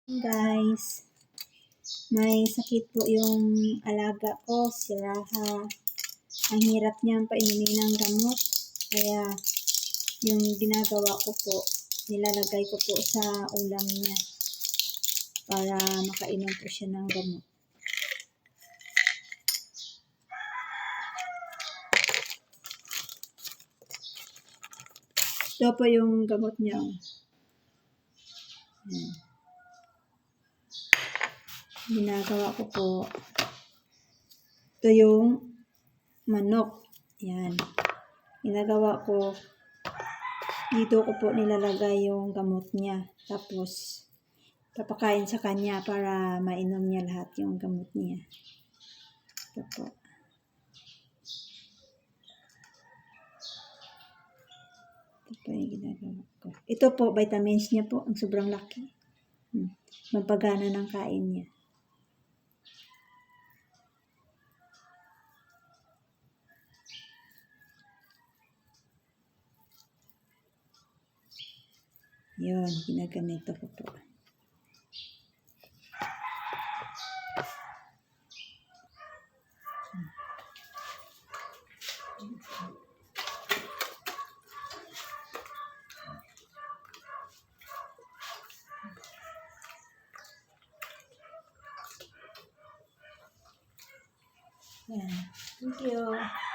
Guys, may sakit po yung alaga ko, si Raha. Ang hirap niyang painumin ng gamot. Kaya yung ginagawa ko po, nilalagay ko po sa ulam niya para makainom po siya ng gamot. Ito po yung gamot niya. Ginagawa ko po. Ito yung manok. Yan. Ginagawa ko. Dito ko po nilalagay yung gamot niya. Tapos, papakain sa kanya para mainom niya lahat yung gamot niya. Ito po. Ito po yung ginagawa ko. Ito po, vitamins niya po. Ang sobrang laki. Mampagana ng kain niya. Yun, ginaganito ko po. Yan. Thank you.